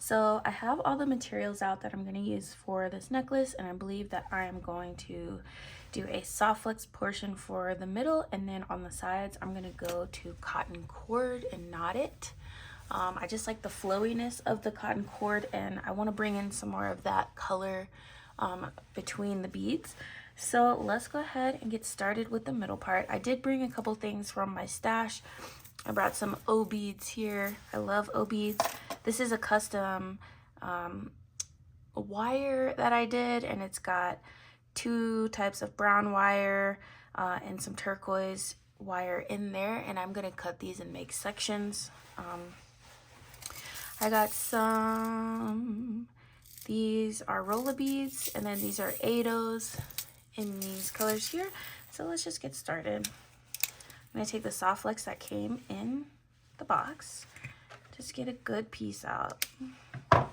So I have all the materials out that I'm going to use for this necklace, and I believe that I am going to do a soft flex portion for the middle, and then on the sides I'm going to go to cotton cord and knot it. I just like the flowiness of the cotton cord, and I want to bring in some more of that color between the beads. So let's go ahead and get started with the middle part. I did bring a couple things from my stash. I brought some O beads here. I love O beads. This is a custom wire that I did, and it's got 2 types of brown wire and some turquoise wire in there, and I'm gonna cut these and make sections. I got some, these are roller beads, and then these are Ados in these colors here. So let's just get started. I'm gonna take the soft flex that came in the box, just get a good piece out. Put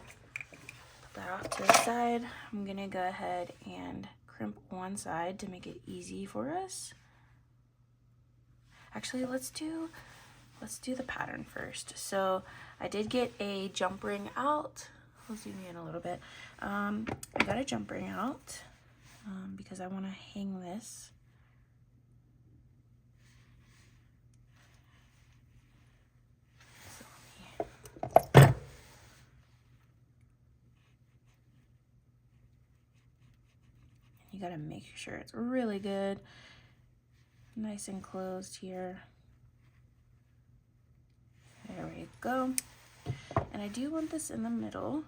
that off to the side. I'm gonna go ahead and crimp one side to make it easy for us. Actually, let's do the pattern first. So I did get a jump ring out. I'll zoom in a little bit. I got a jump ring out because I want to hang this. You gotta make sure it's really good, nice and closed here. There we go. And I do want this in the middle.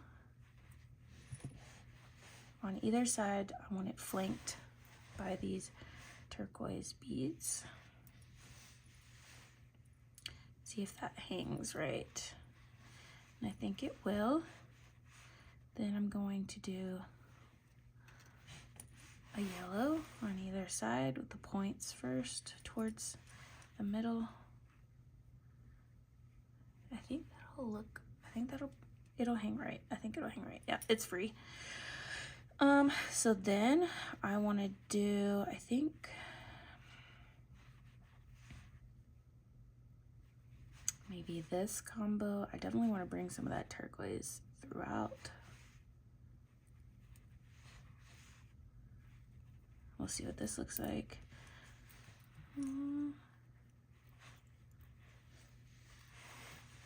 On either side, I want it flanked by these turquoise beads. See if that hangs right. And I think it will. Then I'm going to do a yellow on either side with the points first towards the middle. I think it'll hang right. I think it'll hang right. Yeah, it's free. So then I want to do, I think, maybe this combo. I definitely want to bring some of that turquoise throughout. We'll see what this looks like.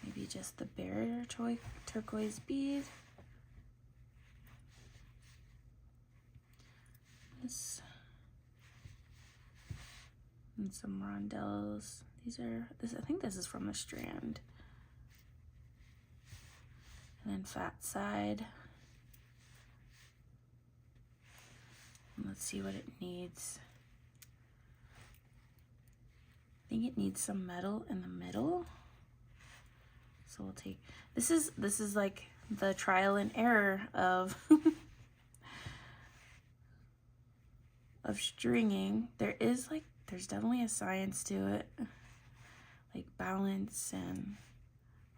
Maybe just the bare turquoise bead. This and some rondelles. I think this is from the strand. And then fat side. And let's see what it needs. I think it needs some metal in the middle. So we'll take, this is like the trial and error of of stringing. There's definitely a science to it, like balance and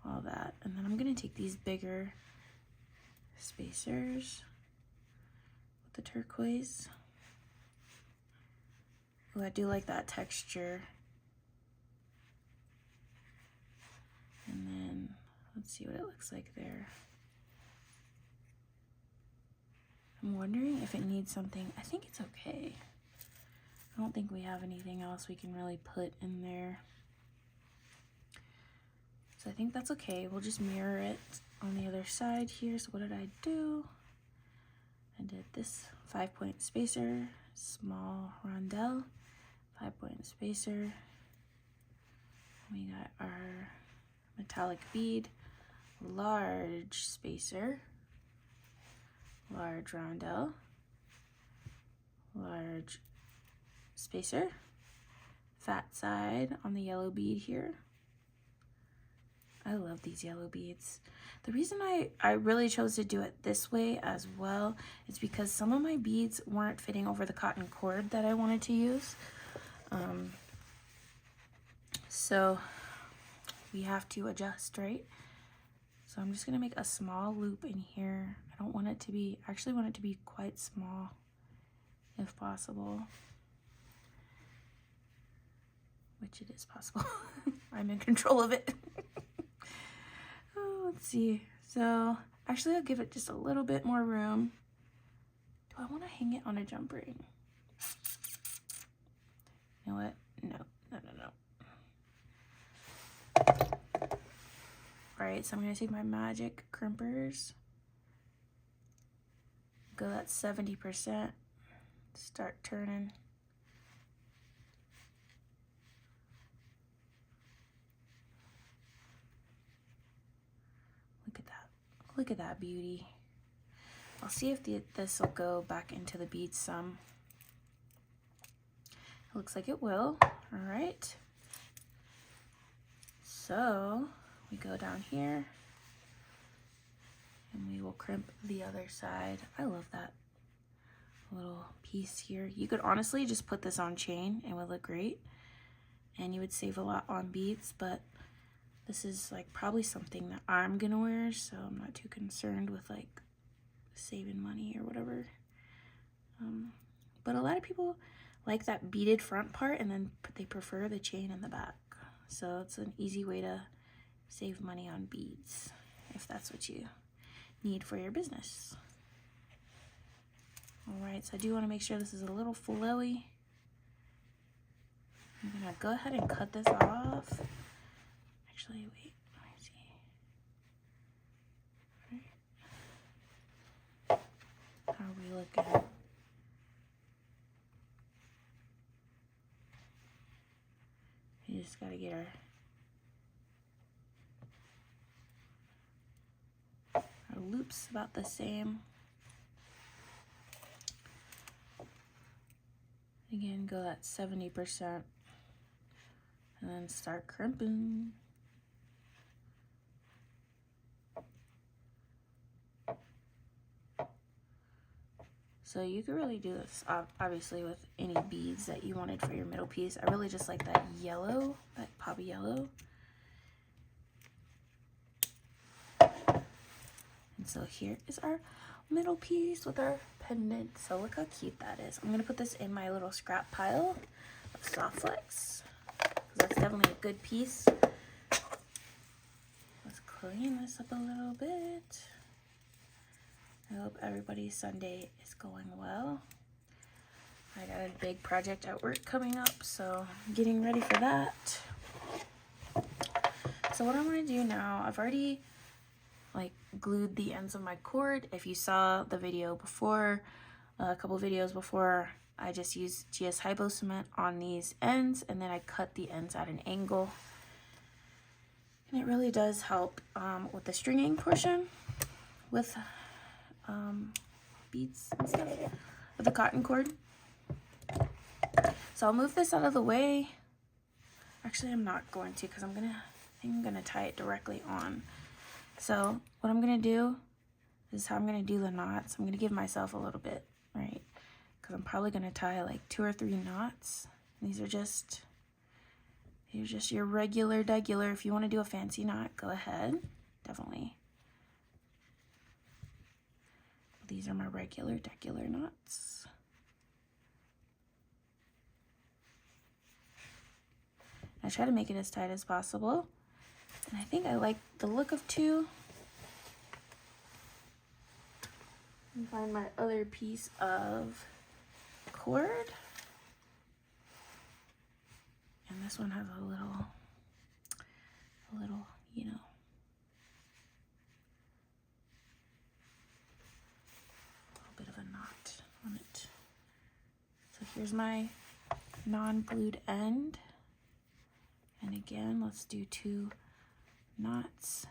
all that. And then I'm gonna take these bigger spacers with the turquoise. Oh, I do like that texture. And then let's see what it looks like there. I'm wondering if it needs something. I think it's okay. I don't think we have anything else we can really put in there. So I think that's okay. We'll just mirror it on the other side here. So what did I do? I did this 5-point spacer, small rondelle, 5-point spacer. We got our metallic bead, large spacer, large rondelle, large spacer, fat side on the yellow bead here. I love these yellow beads. The reason I really chose to do it this way as well is because some of my beads weren't fitting over the cotton cord that I wanted to use. So we have to adjust, right? So I'm just gonna make a small loop in here. I don't want it to be, I actually want it to be quite small if possible, which it is possible. I'm in control of it. Oh, let's see. So Actually, I'll give it just a little bit more room. Do I want to hang it on a jump ring? You know what? No. Alright, so I'm going to take my magic crimpers. Go at 70%. Start turning. Look at that. Look at that beauty. I'll see if this will go back into the beads some. It looks like it will. Alright. So we go down here and we will crimp the other side. I love that little piece here. You could honestly just put this on chain and it would look great, and you would save a lot on beads, but this is like probably something that I'm gonna wear, so I'm not too concerned with like saving money or whatever. But a lot of people like that beaded front part, and then they prefer the chain in the back. So it's an easy way to save money on beads if that's what you need for your business. Alright, so I do want to make sure this is a little flowy. I'm gonna go ahead and cut this off. Actually, wait, let me see. All right. How are we looking? You just gotta get our loops about the same. Again, go at 70% and then start crimping. So you could really do this obviously with any beads that you wanted for your middle piece. I really just like that yellow, that poppy yellow. And so here is our middle piece with our pendant. So look how cute that is. I'm gonna put this in my little scrap pile of soft flex, because that's definitely a good piece. Let's clean this up a little bit. I hope everybody's Sunday is going well. I got a big project at work coming up, so I'm getting ready for that. So what I'm gonna do now, I've already like glued the ends of my cord. If you saw the video before, a couple videos before, I just used GS Hypo cement on these ends, and then I cut the ends at an angle. And it really does help with the stringing portion with beads and stuff with the cotton cord. So I'll move this out of the way. Actually, I'm not going to, because I think I'm gonna tie it directly on. So what I'm gonna do is how I'm gonna do the knots. I'm gonna give myself a little bit, right? Because I'm probably gonna tie like 2 or 3 knots. These are just your regular degular. If you want to do a fancy knot, go ahead, definitely. These are my regular degular knots. I try to make it as tight as possible. And I think I like the look of 2. And find my other piece of cord. And this one has a little, you know, bit of a knot on it. So here's my non-glued end, and again let's do 2 knots,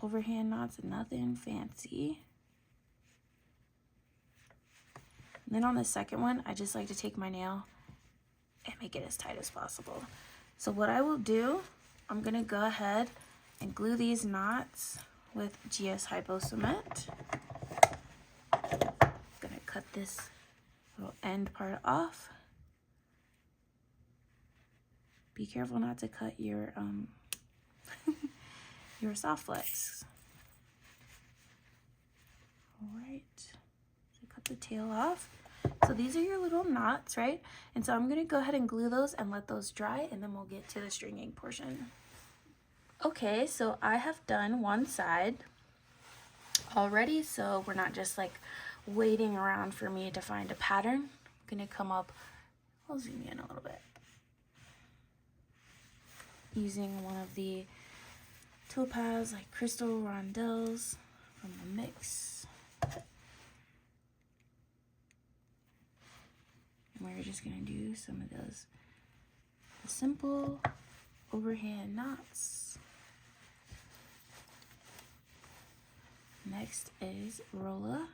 overhand knots, nothing fancy. And then on the second one, I just like to take my nail and make it as tight as possible. So what I will do, I'm gonna go ahead and glue these knots with GS Hypo cement. Gonna cut this little end part off. Be careful not to cut your your soft flex. All right, so cut the tail off. So these are your little knots, right? And so I'm gonna go ahead and glue those and let those dry, and then we'll get to the stringing portion. Okay, so I have done one side already, so we're not just like waiting around for me to find a pattern. I'm gonna come up, I'll zoom in a little bit, using one of the topaz like crystal rondelles from the mix. And we're just gonna do some of those simple overhand knots. Next is Rolla.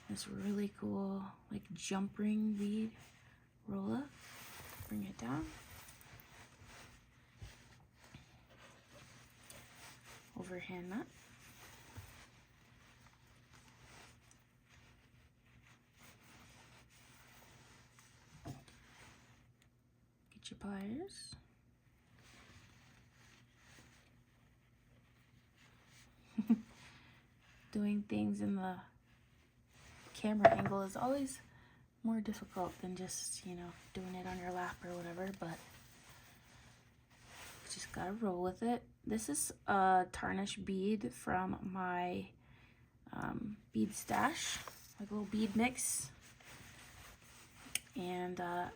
This really cool like jump ring bead Rolla. Bring it down. Overhand knot. Get your pliers. Doing things in the camera angle is always more difficult than just, you know, doing it on your lap or whatever, but just gotta roll with it. This is a tarnish bead from my bead stash, like a little bead mix. And I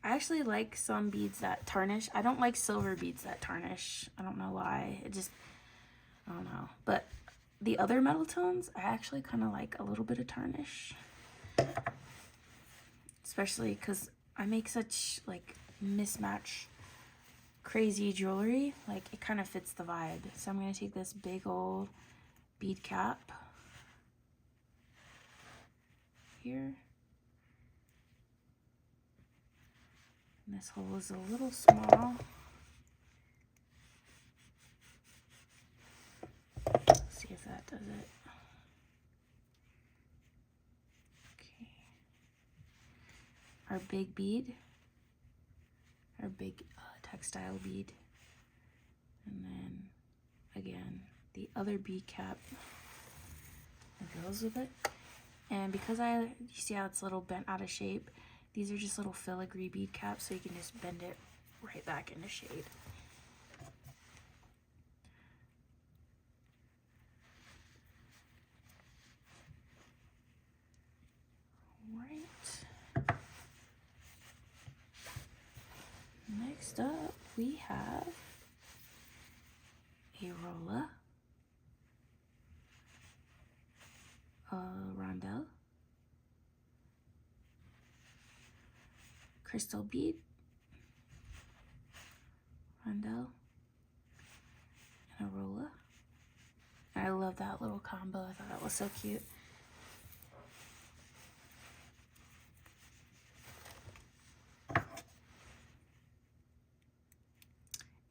actually like some beads that tarnish. I don't like silver beads that tarnish. I don't know why. I don't know. But the other metal tones, I actually kind of like a little bit of tarnish. Especially because I make such like mismatch crazy jewelry. Like it kind of fits the vibe. So I'm going to take this big old bead cap here. And this hole is a little small. Let's see if that does it. Okay. Our big bead, our big textile bead, and then again the other bead cap that goes with it. And because you see how it's a little bent out of shape, these are just little filigree bead caps, so you can just bend it right back into shade. Right. Next up, we have a Rolla, a rondelle, crystal bead, rondelle, and a Rolla. I love that little combo. I thought that was so cute.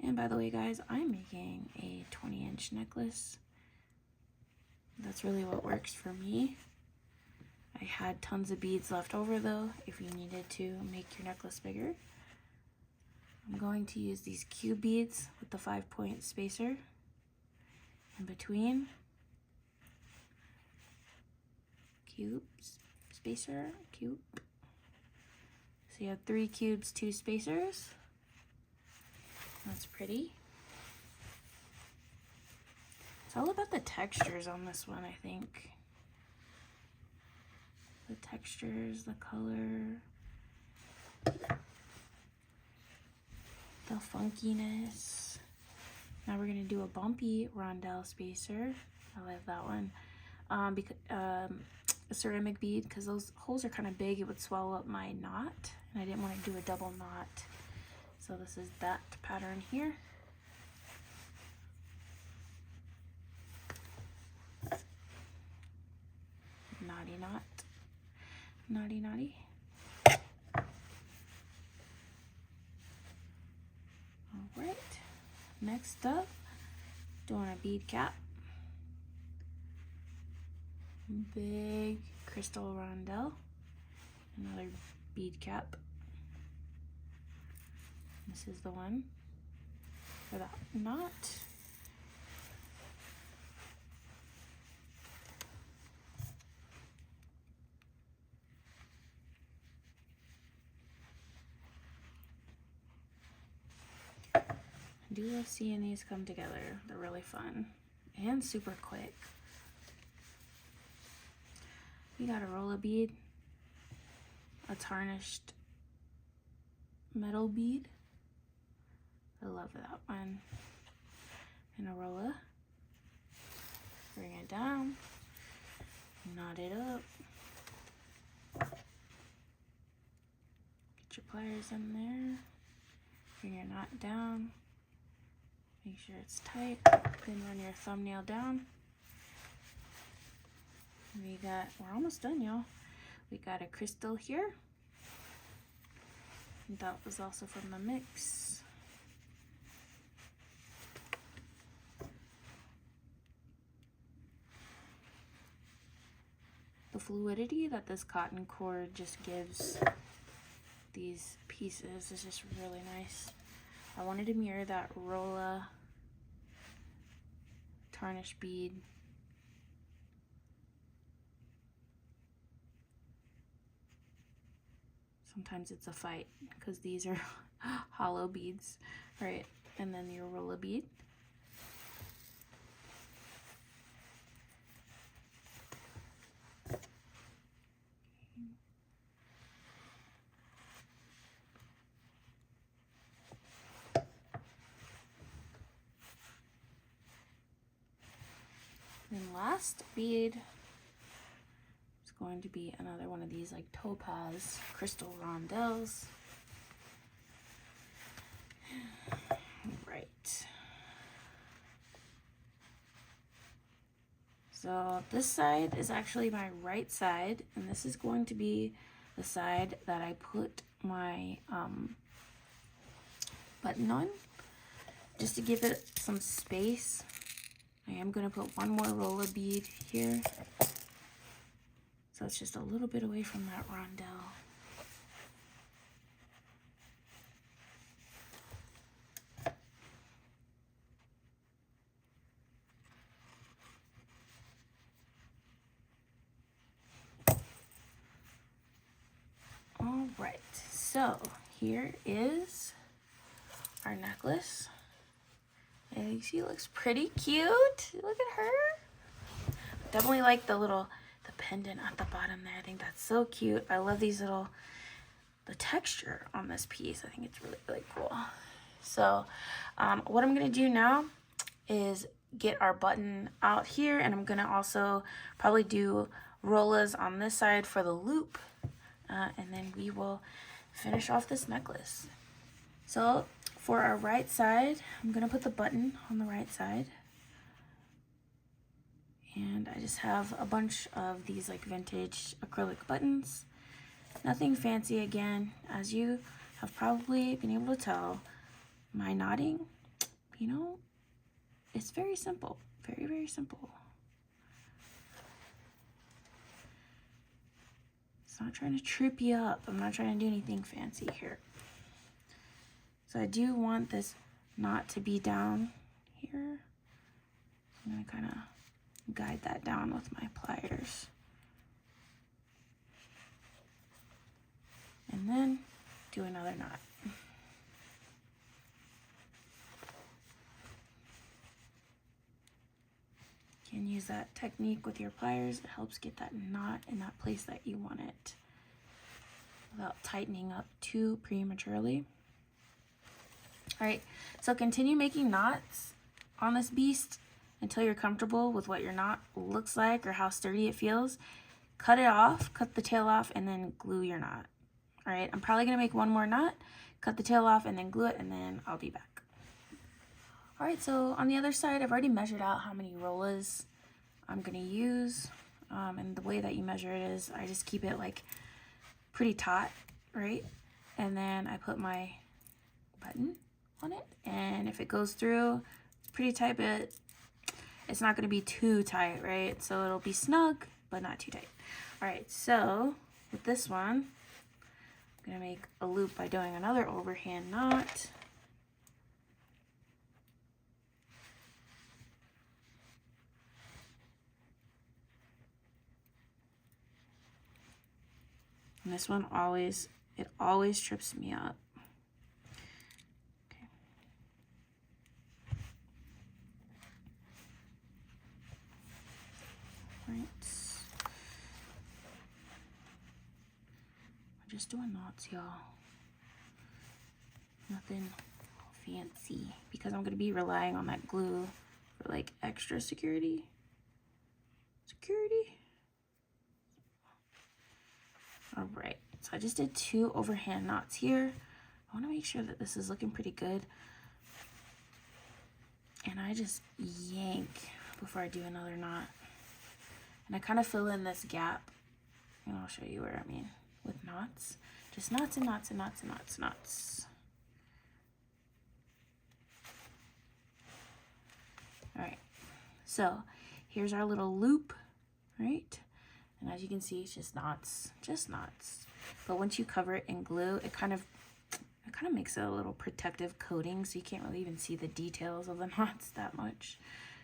And by the way, guys, I'm making a 20-inch necklace. That's really what works for me. I had tons of beads left over though, if you needed to make your necklace bigger. I'm going to use these cube beads with the 5-point spacer in between. Cubes, spacer, cube. So you have 3 cubes, 2 spacers. That's pretty. It's all about the textures on this one, I think. The textures, the color, the funkiness. Now we're gonna do a bumpy rondelle spacer. I love that one. A ceramic bead, because those holes are kind of big, it would swallow up my knot, and I didn't want to do a double knot. So this is that pattern here. Naughty knot. Naughty naughty. Alright. Next up, doing a bead cap. Big crystal rondelle. Another bead cap. This is the one for that knot. do love seeing these come together. They're really fun and super quick. We got a roller bead, a tarnished metal bead. I love that one. And a roller. Bring it down. Knot it up. Get your pliers in there. Bring your knot down. Make sure it's tight. Then run your thumbnail down. We're almost done, y'all. We got a crystal here. And that was also from the mix. The fluidity that this cotton cord just gives these pieces is just really nice. I wanted to mirror that Rolla tarnish bead. Sometimes it's a fight because these are hollow beads, right? And then your Rolla bead. And last bead is going to be another one of these like topaz crystal rondelles. Right. So this side is actually my right side, and this is going to be the side that I put my button on, just to give it some space. I am going to put one more roller bead here, so it's just a little bit away from that rondelle. All right, so here is our necklace. And she looks pretty cute. Look at her. Definitely like the pendant at the bottom there. I think that's so cute. I love these the texture on this piece. I think it's really, really cool. So what I'm gonna do now is get our button out here, and I'm gonna also probably do rollas on this side for the loop, and then we will finish off this necklace. So for our right side, I'm gonna put the button on the right side. And I just have a bunch of these like vintage acrylic buttons. Nothing fancy again. As you have probably been able to tell, my knotting, you know, it's very simple. Very, very simple. It's not trying to trip you up. I'm not trying to do anything fancy here. So I do want this knot to be down here. I'm going to kind of guide that down with my pliers. And then do another knot. You can use that technique with your pliers. It helps get that knot in that place that you want it without tightening up too prematurely. All right, so continue making knots on this beast until you're comfortable with what your knot looks like or how sturdy it feels. Cut it off, cut the tail off, and then glue your knot. All right, I'm probably gonna make one more knot, cut the tail off, and then glue it, and then I'll be back. All right, so on the other side, I've already measured out how many rollas I'm gonna use. And the way that you measure it is I just keep it like pretty taut, right? And then I put my button on it, and if it goes through, it's pretty tight, but it's not gonna be too tight, right? So it'll be snug, but not too tight. All right, so with this one, I'm gonna make a loop by doing another overhand knot. And this one always trips me up. Okay. right? We're just doing knots, y'all. Nothing fancy, because I'm gonna be relying on that glue for like extra security. All right, so I just did 2 overhand knots here. I want to make sure that this is looking pretty good, and I just yank before I do another knot, and I kind of fill in this gap, and I'll show you where I mean with knots. Just knots and knots and knots and knots and knots. All right, so here's our little loop, right? And as you can see, it's just knots. But once you cover it in glue, it kind of makes it a little protective coating, so you can't really even see the details of the knots that much,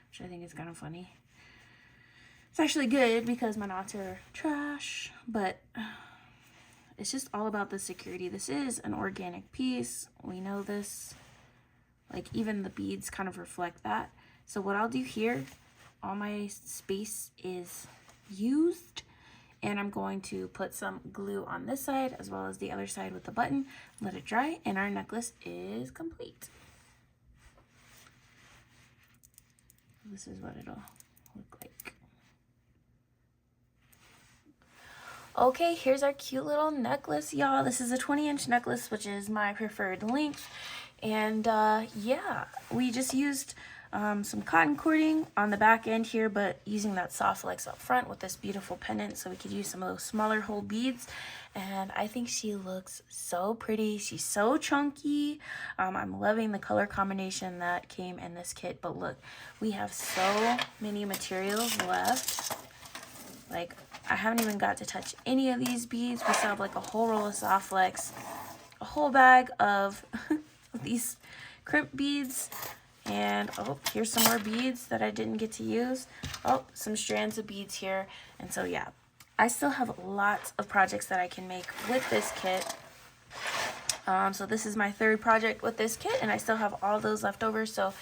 which I think is kind of funny. It's actually good because my knots are trash, but it's just all about the security. This is an organic piece. We know this. Like, even the beads kind of reflect that. So what I'll do here, all my space is used, and I'm going to put some glue on this side as well as the other side with the button, let it dry, and our necklace is complete. This is what it'll look like. Okay, here's our cute little necklace, y'all. This is a 20-inch necklace, which is my preferred length. And yeah, we just used some cotton cording on the back end here, but using that soft flex up front with this beautiful pendant, so we could use some of those smaller whole beads. And I think she looks so pretty. She's so chunky. I'm loving the color combination that came in this kit. But look, we have so many materials left. Like, I haven't even got to touch any of these beads. We still have like a whole roll of soft flex, a whole bag of these crimp beads, and oh, here's some more beads that I didn't get to use. Oh, some strands of beads here. And so yeah, I still have lots of projects that I can make with this kit. So this is my 3rd project with this kit, and I still have all those left over. So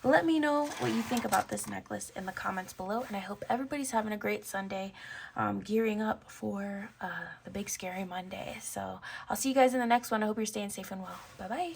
let me know what you think about this necklace in the comments below, and I hope everybody's having a great Sunday, gearing up for the big scary Monday. So I'll see you guys in the next one. I hope you're staying safe and well. Bye bye.